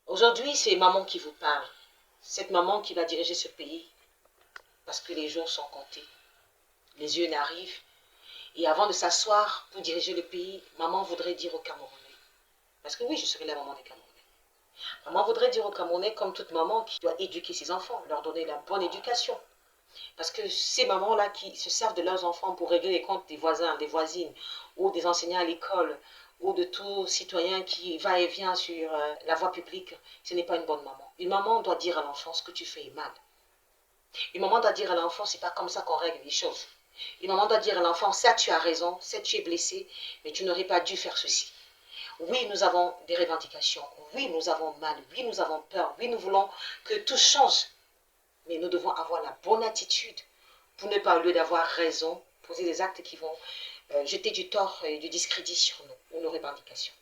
Aujourd'hui, c'est maman qui vous parle. Cette maman qui va diriger ce pays parce que les jours sont comptés. Les yeux n'arrivent. Et avant de s'asseoir pour diriger le pays, maman voudrait dire aux Camerounais. Parce que oui, je serai la maman des Camerounais. Maman voudrait dire aux Camerounais, comme toute maman, qui doit éduquer ses enfants, leur donner la bonne éducation. Parce que ces mamans-là qui se servent de leurs enfants pour régler les comptes des voisins, des voisines, ou des enseignants à l'école, ou de tout citoyen qui va et vient sur la voie publique, ce n'est pas une bonne maman. Une maman doit dire à l'enfant ce que tu fais est mal. Une maman doit dire à l'enfant, c'est pas comme ça qu'on règle les choses. Une maman doit dire à l'enfant, certes tu as raison, certes tu es blessé, mais tu n'aurais pas dû faire ceci. Oui, nous avons des revendications. Oui, nous avons mal. Oui, nous avons peur. Oui, nous voulons que tout change. Mais nous devons avoir la bonne attitude pour ne pas, au lieu d'avoir raison, poser des actes qui vont jeter du tort et du discrédit sur nous ou nos revendications.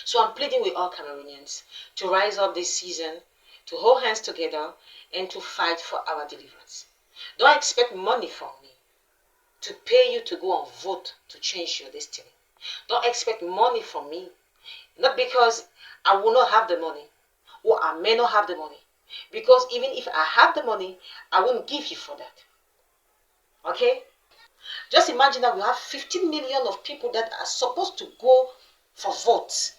So I'm pleading with all Cameroonians to rise up this season, to hold hands together, and to fight for our deliverance. Don't expect money from me to pay you to go and vote to change your destiny. Don't expect money from me, not because I will not have the money, or I may not have the money. Because even if I have the money, I won't give you for that. Okay? Just imagine that we have 15 million of people that are supposed to go for votes.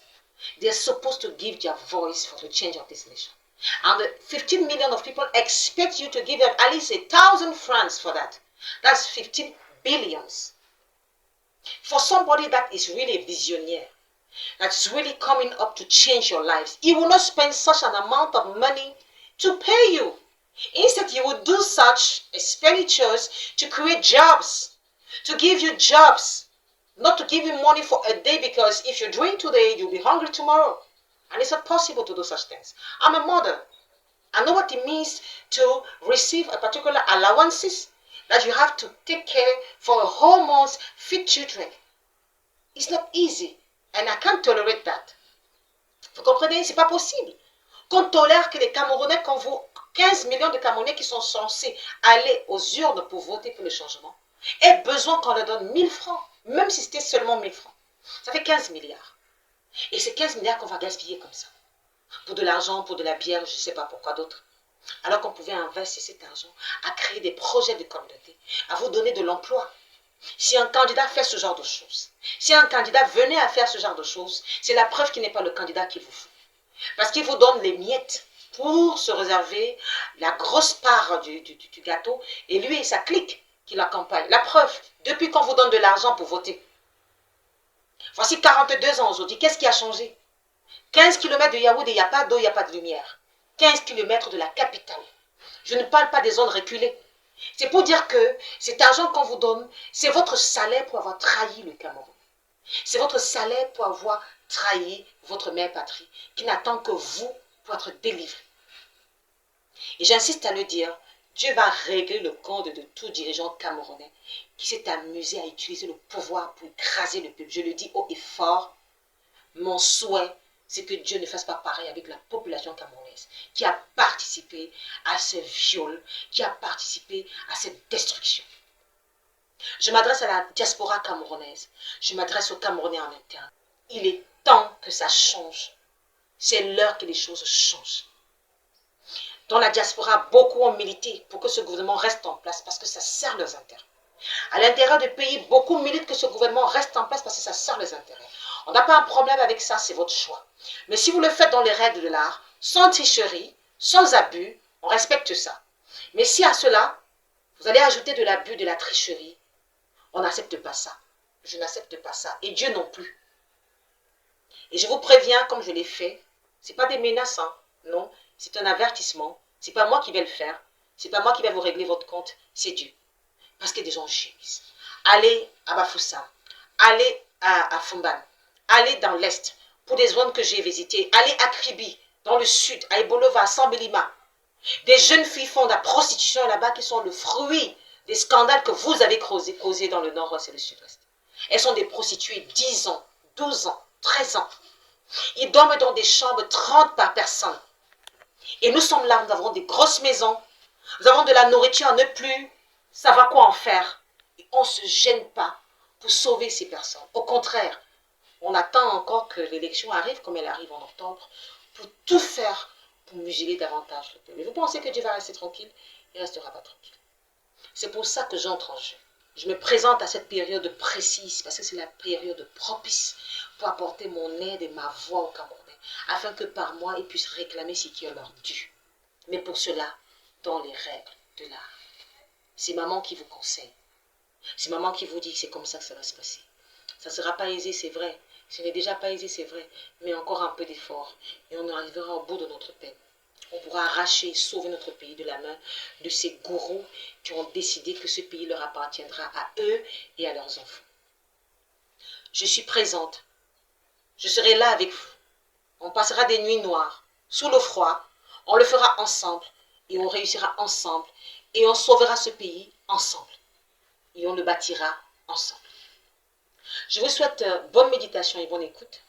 They're supposed to give their voice for the change of this nation. And the 15 million of people expect you to give them at least 1,000 francs for that. That's 15 billions. For somebody that is really a visionary, that's really coming up to change your lives, he will not spend such an amount of money to pay you. Instead, he will do such expenditures to create jobs, to give you jobs, not to give you money for a day, because if you're doing today, you'll be hungry tomorrow. And it's not possible to do such things. I'm a mother. I know what it means to receive a particular allowances that you have to take care for a whole month, feed children. It's not easy. And I can't tolerate that. Vous comprenez? C'est pas possible. Qu'on tolère que les Camerounais, qu'on vaut 15 millions de Camerounais qui sont censés aller aux urnes pour voter pour le changement, aient besoin qu'on leur donne 1000 francs, même si c'était seulement 1000 francs. Ça fait 15 milliards. Et c'est 15 milliards qu'on va gaspiller comme ça. Pour de l'argent, pour de la bière, je ne sais pas pourquoi d'autres. Alors qu'on pouvait investir cet argent à créer des projets de communauté, à vous donner de l'emploi. Si un candidat fait ce genre de choses, si un candidat venait à faire ce genre de choses, c'est la preuve qu'il n'est pas le candidat qu'il vous faut. Parce qu'il vous donne les miettes pour se réserver la grosse part du gâteau, et lui et sa clique qui l'accompagne. La preuve, depuis qu'on vous donne de l'argent pour voter. Voici 42 ans aujourd'hui, qu'est-ce qui a changé? 15 km de Yaoundé, il n'y a pas d'eau, il n'y a pas de lumière. 15 km de la capitale. Je ne parle pas des zones reculées. C'est pour dire que cet argent qu'on vous donne, c'est votre salaire pour avoir trahi le Cameroun. C'est votre salaire pour avoir trahi votre mère patrie, qui n'attend que vous pour être délivré. Et j'insiste à le dire, Dieu va régler le compte de tout dirigeant camerounais qui s'est amusé à utiliser le pouvoir pour écraser le peuple. Je le dis haut et fort, mon souhait, c'est que Dieu ne fasse pas pareil avec la population camerounaise qui a participé à ce viol, qui a participé à cette destruction. Je m'adresse à la diaspora camerounaise, je m'adresse aux Camerounais en interne. Il est temps que ça change. C'est l'heure que les choses changent. Dans la diaspora, beaucoup ont milité pour que ce gouvernement reste en place parce que ça sert leurs intérêts. À l'intérieur du pays, beaucoup militent que ce gouvernement reste en place parce que ça sert les intérêts. On n'a pas un problème avec ça, c'est votre choix. Mais si vous le faites dans les règles de l'art, sans tricherie, sans abus, on respecte ça. Mais si à cela, vous allez ajouter de l'abus, de la tricherie, on n'accepte pas ça. Je n'accepte pas ça. Et Dieu non plus. Et je vous préviens, comme je l'ai fait, ce n'est pas des menaces, hein. Non, c'est un avertissement. Ce n'est pas moi qui vais le faire. Ce n'est pas moi qui vais vous régler votre compte, c'est Dieu. Parce que des gens gémissent. Allez à Bafoussam, allez à Fumban, allez dans l'Est, pour des zones que j'ai visitées, allez à Kribi, dans le Sud, à Ebolova, à Sambelima. Des jeunes filles font de la prostitution là-bas qui sont le fruit des scandales que vous avez causés dans le Nord-Ouest et le Sud-Ouest. Elles sont des prostituées 10 ans, 12 ans, 13 ans. Ils dorment dans des chambres 30 par personne. Et nous sommes là, nous avons des grosses maisons, nous avons de la nourriture à ne plus savoir quoi en faire. Et on ne se gêne pas pour sauver ces personnes. Au contraire, on attend encore que l'élection arrive, comme elle arrive en octobre, pour tout faire pour museler davantage le peuple. Vous pensez que Dieu va rester tranquille? Il ne restera pas tranquille. C'est pour ça que j'entre en jeu. Je me présente à cette période précise, parce que c'est la période propice pour apporter mon aide et ma voix aux Camerounais, afin que par moi, ils puissent réclamer ce qui est leur dû. Mais pour cela, dans les règles de l'art. C'est maman qui vous conseille. C'est maman qui vous dit que c'est comme ça que ça va se passer. Ça ne sera pas aisé, c'est vrai. Ce n'est déjà pas aisé, c'est vrai. Mais encore un peu d'effort. Et on arrivera au bout de notre peine. On pourra arracher et sauver notre pays de la main de ces gourous qui ont décidé que ce pays leur appartiendra à eux et à leurs enfants. Je suis présente. Je serai là avec vous. On passera des nuits noires, sous le froid. On le fera ensemble et on réussira ensemble. Et on sauvera ce pays ensemble. Et on le bâtira ensemble. Je vous souhaite bonne méditation et bonne écoute.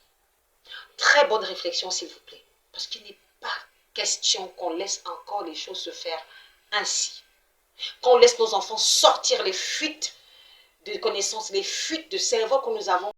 Très bonne réflexion, s'il vous plaît. Parce qu'il n'est pas question qu'on laisse encore les choses se faire ainsi. Qu'on laisse nos enfants sortir les fuites de connaissances, les fuites de cerveau que nous avons